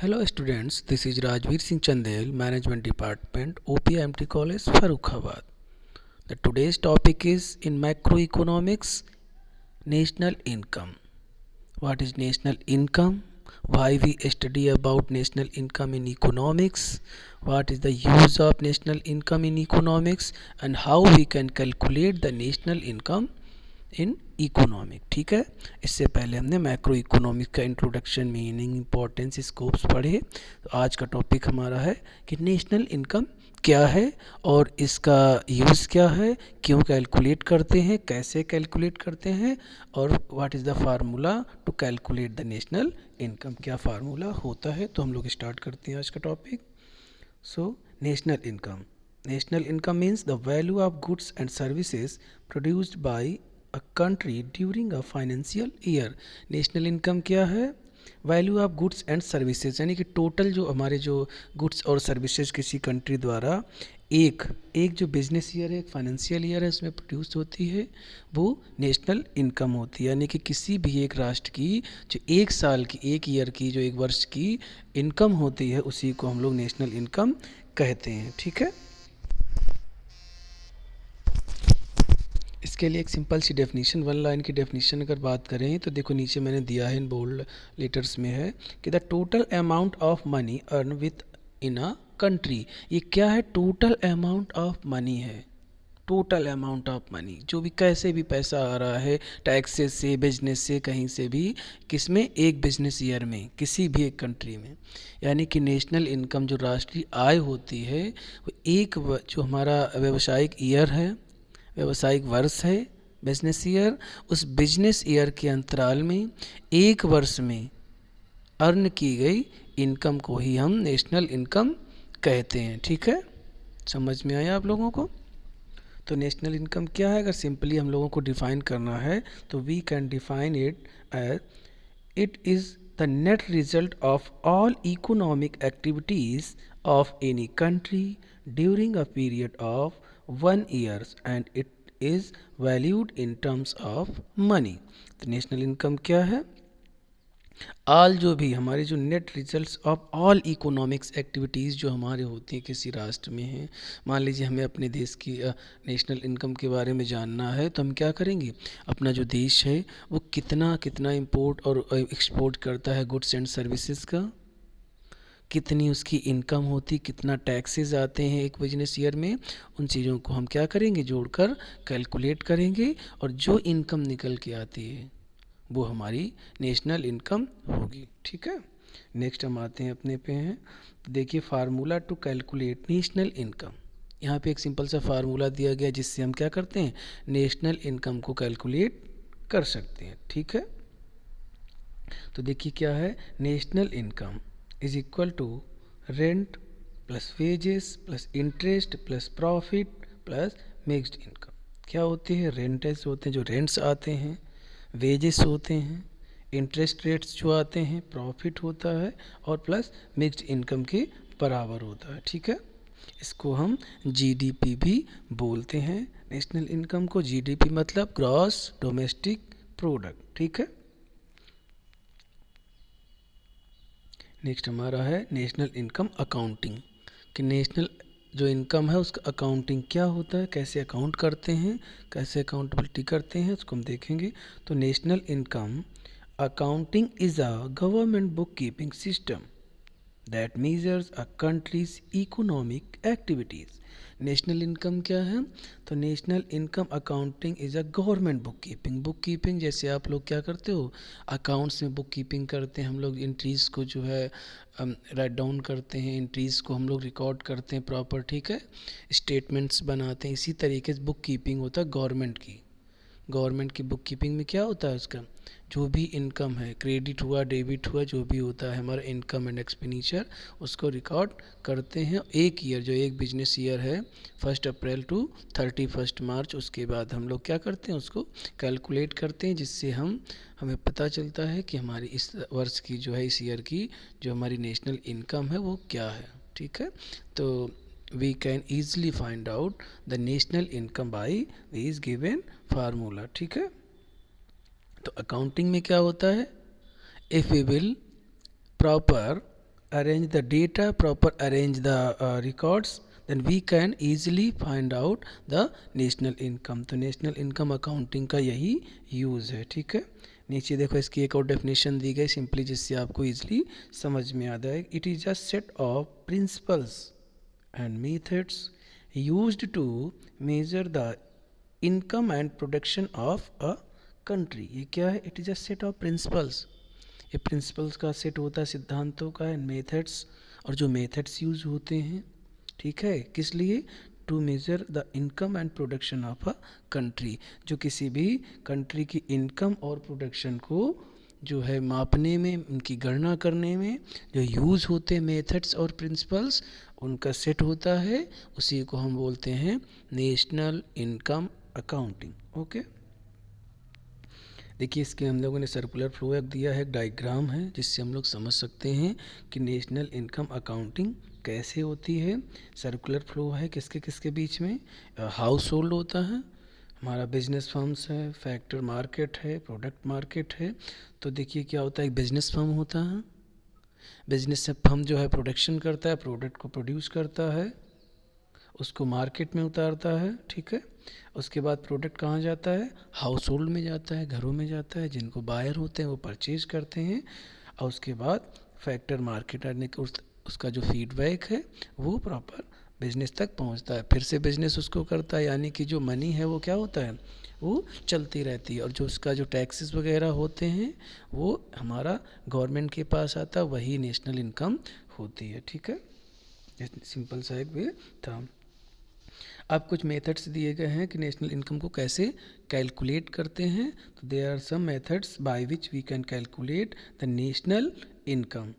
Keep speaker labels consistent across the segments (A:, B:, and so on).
A: Hello students, this is Rajveer Singh Chandel, Management Department, OPMT College, Farrukhabad. The today's topic is in macroeconomics, national income. What is national income? Why we study about national income in economics? What is the use of national income in economics and how we can calculate the national income in economic. ठीक है, इससे पहले हमने macro economic का introduction, meaning, importance, scopes पढ़े. तो आज का टॉपिक हमारा है कि नेशनल इनकम क्या है और इसका यूज़ क्या है, क्यों कैलकुलेट करते हैं, कैसे कैलकुलेट करते हैं और what is the formula to calculate the national income. क्या फार्मूला होता है. तो हम लोग स्टार्ट करते हैं आज का topic. So national income. National income means the value of goods and services produced by a country during a financial year. National income क्या है? Value of goods and services, यानी कि टोटल जो हमारे जो गुड्स और सर्विसेज किसी country द्वारा एक जो बिजनेस ईयर है, एक फाइनेंशियल ईयर है, उसमें प्रोड्यूस होती है, वो नेशनल इनकम होती है. यानी कि किसी भी एक राष्ट्र की जो एक साल की, एक ईयर की, जो एक वर्ष की इनकम होती है, उसी को हम लोग नेशनल इनकम कहते हैं. ठीक है, इसके लिए एक सिंपल सी डेफिनेशन, वन लाइन की डेफिनेशन अगर बात करें तो देखो नीचे मैंने दिया है, इन बोल्ड लेटर्स में है कि the total amount of money earn with in a country. ये क्या है? टोटल अमाउंट ऑफ मनी है. टोटल अमाउंट ऑफ मनी, जो भी कैसे भी पैसा आ रहा है, टैक्सेस से, बिजनेस से, कहीं से भी, किसमें? एक बिजनेस ईयर में, किसी भी एक कंट्री में. यानी कि नेशनल इनकम जो राष्ट्रीय आय होती है, वो एक जो हमारा व्यावसायिक ईयर है, व्यावसायिक वर्ष है, बिजनेस ईयर, उस बिजनेस ईयर के अंतराल में एक वर्ष में अर्न की गई इनकम को ही हम नेशनल इनकम कहते हैं. ठीक है, समझ में आया आप लोगों को? तो नेशनल इनकम क्या है? अगर सिंपली हम लोगों को डिफाइन करना है तो we can define it as it is the net result of all economic activities of any country during a period of 1 years and it is valued in terms of money. तो national income क्या है? All, जो भी हमारे जो net results of all economics activities जो हमारे होती हैं किसी राष्ट्र में हैं. मान लीजिए हमें अपने देश की नेशनल इनकम के बारे में जानना है, तो हम क्या करेंगे? अपना जो देश है वो कितना कितना इंपोर्ट और एक्सपोर्ट करता है गुड्स एंड सर्विसेज का, कितनी उसकी इनकम होती, कितना टैक्सेस आते हैं एक बिजनेस ईयर में, उन चीज़ों को हम क्या करेंगे? जोड़कर कैलकुलेट करेंगे और जो इनकम निकल के आती है वो हमारी नेशनल इनकम होगी. ठीक है, नेक्स्ट हम आते हैं अपने पे हैं. तो देखिए formula to calculate national income. यहाँ पे एक सिंपल सा फार्मूला दिया गया जिससे हम क्या करते हैं? नेशनल इनकम को कैलकुलेट कर सकते हैं. ठीक है, तो देखिए क्या है? National income is equal to rent plus wages plus interest plus profit plus mixed income. क्या होते हैं? रेंटेस होते हैं, जो रेंट्स आते हैं, वेजेस होते हैं, इंटरेस्ट रेट्स जो आते हैं, प्रॉफिट होता है और प्लस मिक्स्ड इनकम के बराबर होता है. ठीक है, इसको हम जीडीपी भी बोलते हैं. नेशनल इनकम को जीडीपी मतलब ग्रॉस डोमेस्टिक प्रोडक्ट. ठीक है, नेक्स्ट हमारा है नेशनल इनकम अकाउंटिंग. कि नेशनल जो इनकम है उसका अकाउंटिंग क्या होता है, कैसे अकाउंट करते हैं, कैसे अकाउंटेबिलिटी करते हैं, उसको हम देखेंगे. तो national income accounting is a government book keeping system that measures a countries economic activities. National income क्या है? तो national income accounting is a government book keeping. Book keeping जैसे आप लोग क्या करते हो, अकाउंट्स में बुक कीपिंग करते हैं हम लोग, एंट्रीज़ को जो है राइट डाउन करते हैं, एंट्रीज़ को हम लोग रिकॉर्ड करते हैं प्रॉपर. ठीक है, स्टेटमेंट्स बनाते हैं. इसी तरीके से बुक कीपिंग होता है गवर्नमेंट की. गवर्नमेंट की बुक कीपिंग में क्या होता है? उसका जो भी इनकम है, क्रेडिट हुआ, डेबिट हुआ, जो भी होता है हमारा इनकम एंड एक्सपेंडिचर, उसको रिकॉर्ड करते हैं. एक ईयर, जो एक बिजनेस ईयर है, 1 अप्रैल टू 31 मार्च, उसके बाद हम लोग क्या करते हैं? उसको कैलकुलेट करते हैं, जिससे हमें पता चलता है कि हमारी इस वर्ष की जो है, इस ईयर की जो हमारी नेशनल इनकम है वो क्या है. ठीक है, तो we can easily find out the national income by this given formula. ठीक है, तो अकाउंटिंग में क्या होता है? If we will proper arrange the data, proper arrange the records, then we can easily find out the national income. तो national income accounting का यही यूज़ है, ठीक है। नीचे देखो इसकी एक और डेफिनेशन दी गई सिंपली, जिससे आपको इजीली समझ में आ जाए। It is a set of principles and methods used to measure the income and production of a country. ये क्या है? It is a set of principles. ये प्रिंसिपल्स का सेट होता है, सिद्धांतों का, एंड मेथड्स, और जो मेथड्स यूज होते हैं, ठीक है, किस लिए? To measure the income and production of a country. जो किसी भी कंट्री की इनकम और प्रोडक्शन को जो है मापने में, उनकी गणना करने में जो यूज़ होते हैं मेथड्स और प्रिंसिपल्स, उनका सेट होता है, उसी को हम बोलते हैं नेशनल इनकम अकाउंटिंग। ओके, देखिए इसके हम लोगों ने सर्कुलर फ्लो एक दिया है, एक डायग्राम है, जिससे हम लोग समझ सकते हैं कि नेशनल इनकम अकाउंटिंग कैसे होती है। सर्कुलर फ्लो है किसके किसके बीच में? हाउस होल्ड होता है, हमारा बिजनेस फर्म्स है, फैक्टर मार्केट है, प्रोडक्ट मार्केट है। तो देखिए क्या होता है, एक बिजनेस फर्म होता है, बिजनेस फर्म जो है प्रोडक्शन करता है, प्रोडक्ट को प्रोड्यूस करता है, उसको मार्केट में उतारता है, ठीक है। उसके बाद प्रोडक्ट कहाँ जाता है? हाउस होल्ड में जाता है, घरों में जाता है, जिनको बायर होते हैं वो परचेज करते हैं, और उसके बाद फैक्टर मार्केट आने के उसका जो फीडबैक है वो प्रॉपर बिजनेस तक पहुंचता है, फिर से बिजनेस उसको करता है, यानी कि जो मनी है वो क्या होता है, वो चलती रहती है, और जो उसका जो टैक्सेस वगैरह होते हैं वो हमारा गवर्नमेंट के पास आता है, वही नेशनल इनकम होती है, ठीक है। सिंपल सा एक वे था। अब कुछ मेथड्स दिए गए हैं कि नेशनल इनकम को कैसे कैलकुलेट करते हैं। तो there are some methods by which we can calculate the national income.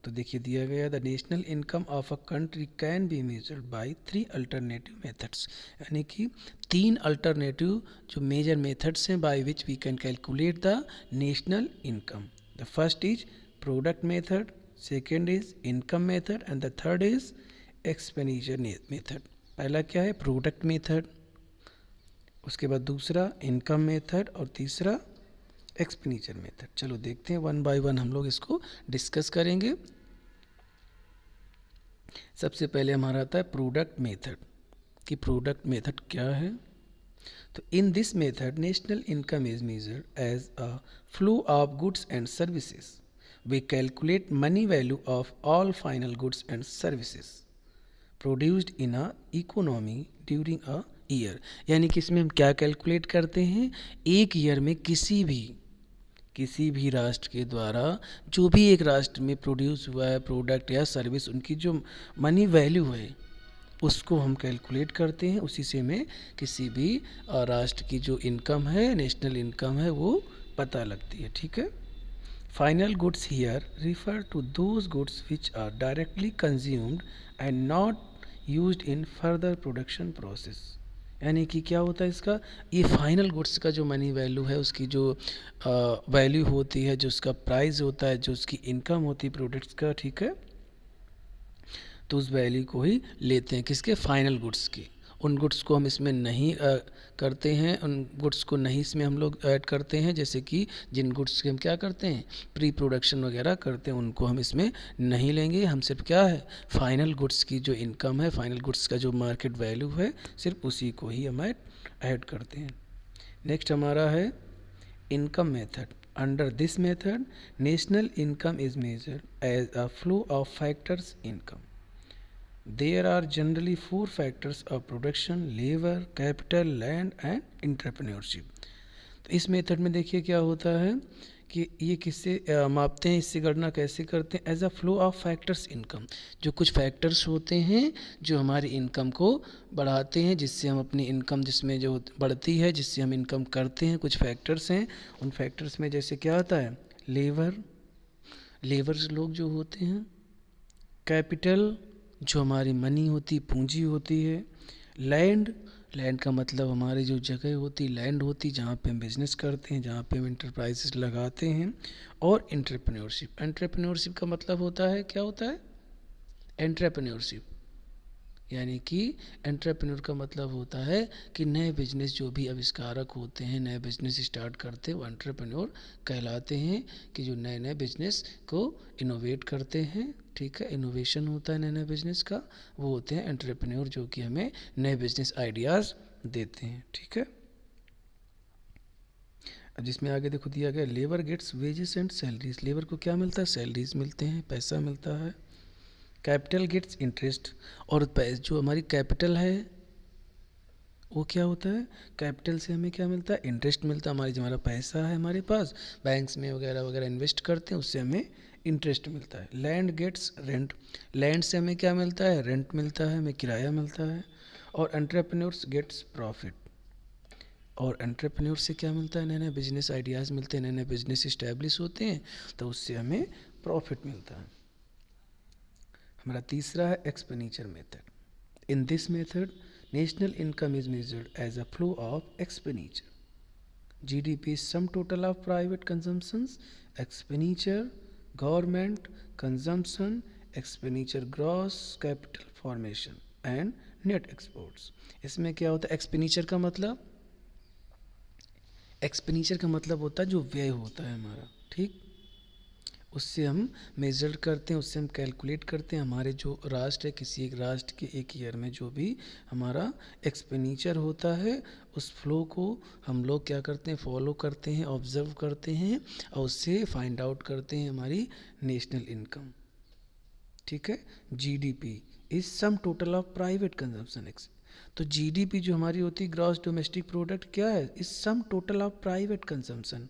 A: तो देखिए दिया गया, the national income of a country can be measured by 3 alternative methods, यानी कि 3 अल्टरनेटिव जो मेजर मेथड्स हैं by which we can calculate the national income. The first is product method, second is income method, and the third is expenditure method. पहला क्या है? Product method, उसके बाद दूसरा इनकम मेथड, और तीसरा एक्सपेंडिचर मेथड। चलो देखते हैं वन बाय वन हम लोग इसको डिस्कस करेंगे। सबसे पहले हमारा आता है प्रोडक्ट मेथड, कि प्रोडक्ट मेथड क्या है। तो in this method national income is measured as a flow of goods and services. We calculate money value of all final goods and services produced in a economy during a year. यानी कि इसमें हम क्या calculate करते हैं, एक year में किसी भी राष्ट्र के द्वारा जो भी एक राष्ट्र में प्रोड्यूस हुआ है प्रोडक्ट या सर्विस, उनकी जो मनी वैल्यू है उसको हम कैलकुलेट करते हैं। उसी से हमें किसी भी राष्ट्र की जो इनकम है, नेशनल इनकम है, वो पता लगती है, ठीक है। Final goods here refer to those goods which are directly consumed and not used in further production process. यानी कि क्या होता है इसका, ये फाइनल गुड्स का जो मनी वैल्यू है, उसकी जो वैल्यू होती है, जो उसका प्राइस होता है, जो उसकी इनकम होती है प्रोडक्ट्स का, ठीक है, तो उस वैल्यू को ही लेते हैं, किसके? फाइनल गुड्स की। उन गुड्स को हम इसमें नहीं करते हैं, उन गुड्स को नहीं इसमें हम लोग ऐड करते हैं, जैसे कि जिन गुड्स के हम क्या करते हैं, प्री प्रोडक्शन वगैरह करते हैं, उनको हम इसमें नहीं लेंगे। हम सिर्फ क्या है, फाइनल गुड्स की जो इनकम है, फाइनल गुड्स का जो मार्केट वैल्यू है, सिर्फ उसी को ही हम ऐड करते हैं। नेक्स्ट हमारा है income method. Under this method national income is measured as a flow of factors income. There are generally 4 factors of production: labor, capital, land and entrepreneurship. तो इस मेथड में देखिए क्या होता है कि ये किससे मापते हैं, इससे गणना कैसे करते हैं? As a flow of factors income. जो कुछ फैक्टर्स होते हैं जो हमारी इनकम को बढ़ाते हैं, जिससे हम अपनी इनकम, जिसमें जो बढ़ती है, जिससे हम इनकम करते हैं, कुछ फैक्टर्स हैं। उन फैक्टर्स में जैसे क्या आता है, लेबर्स लोग जो होते हैं, कैपिटल जो हमारी मनी होती, पूंजी होती है, लैंड का मतलब हमारी जो जगह होती, लैंड होती, जहाँ पे हम बिजनेस करते हैं, जहाँ पे हम इंटरप्राइजेस लगाते हैं, और एंटरप्रेन्योरशिप का मतलब होता है, क्या होता है एंटरप्रेन्योरशिप, यानी कि एंटरप्रेन्योर का मतलब होता है कि नए बिजनेस जो भी आविष्कारक होते हैं, नए बिजनेस स्टार्ट करते हैं, वो एंटरप्रेन्योर कहलाते हैं, कि जो नए नए बिजनेस को इनोवेट करते हैं। ठीक है, इनोवेशन होता है नए नए बिजनेस का, वो होते हैं एंटरप्रेन्योर, जो कि हमें नए बिजनेस आइडियाज़ देते हैं। ठीक है, अब जिसमें आगे देखो दिया गया, labour gets wages and salaries. Labour को क्या मिलता है? सैलरीज मिलते हैं, पैसा मिलता है। कैपिटल गेट्स इंटरेस्ट, और जो हमारी कैपिटल है वो क्या होता है? कैपिटल से हमें क्या मिलता है? इंटरेस्ट मिलता है। हमारी जो हमारा पैसा है हमारे पास, बैंक्स में वगैरह वगैरह इन्वेस्ट करते हैं, उससे हमें इंटरेस्ट मिलता है। लैंड गेट्स रेंट, लैंड से हमें क्या मिलता है? रेंट मिलता है, हमें किराया मिलता है। और एंटरप्रेन्योर्स गेट्स प्रॉफिट, और एंटरप्रेन्योर से क्या मिलता है? नए नए बिजनेस आइडियाज़ मिलते हैं, नए नए बिजनेस इस्टेब्लिश होते हैं, तो उससे हमें प्रॉफिट मिलता है। हमारा तीसरा है expenditure method. In this method national income is measured as a flow of expenditure. GDP is sum total of private consumptions, expenditure, government, consumption, expenditure, gross capital formation and net exports। इसमें क्या होता है? Expenditure का मतलब, expenditure का मतलब होता है जो व्यय होता है हमारा। ठीक, उससे हम मेज़र करते हैं, उससे हम कैलकुलेट करते हैं हमारे जो राष्ट्र है, किसी एक राष्ट्र के एक ईयर में जो भी हमारा एक्सपेंडिचर होता है, उस फ्लो को हम लोग क्या करते हैं? फॉलो करते हैं, ऑब्जर्व करते हैं, और उससे फाइंड आउट करते हैं हमारी नेशनल इनकम। ठीक है, GDP is sum total of private consumption. तो GDP जो हमारी होती है, ग्रॉस डोमेस्टिक प्रोडक्ट, क्या है? Is sum total of private consumption.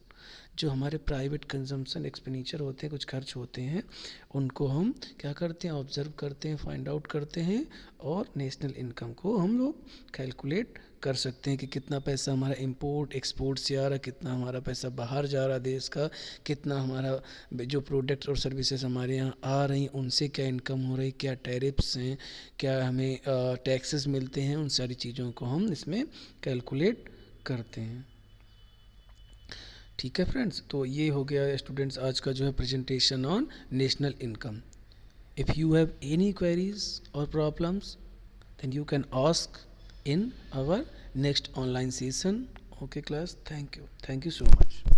A: जो हमारे प्राइवेट कंजम्पशन एक्सपेंडिचर होते हैं, कुछ खर्च होते हैं, उनको हम क्या करते हैं? ऑब्जर्व करते हैं, फाइंड आउट करते हैं, और नेशनल इनकम को हम लोग कैलकुलेट कर सकते हैं कि कितना पैसा हमारा इंपोर्ट एक्सपोर्ट से आ रहा है, कितना हमारा पैसा बाहर जा रहा है देश का, कितना हमारा जो प्रोडक्ट और सर्विसेज हमारे यहाँ आ रही हैं उनसे क्या इनकम हो रही, क्या टैरिफ्स हैं, क्या हमें टैक्सेस मिलते हैं, उन सारी चीज़ों को हम इसमें कैलकुलेट करते हैं। ठीक है फ्रेंड्स, तो ये हो गया स्टूडेंट्स आज का जो है presentation on national income. If you have any queries और problems, then you can ask in our next online session. Okay class, thank you so much.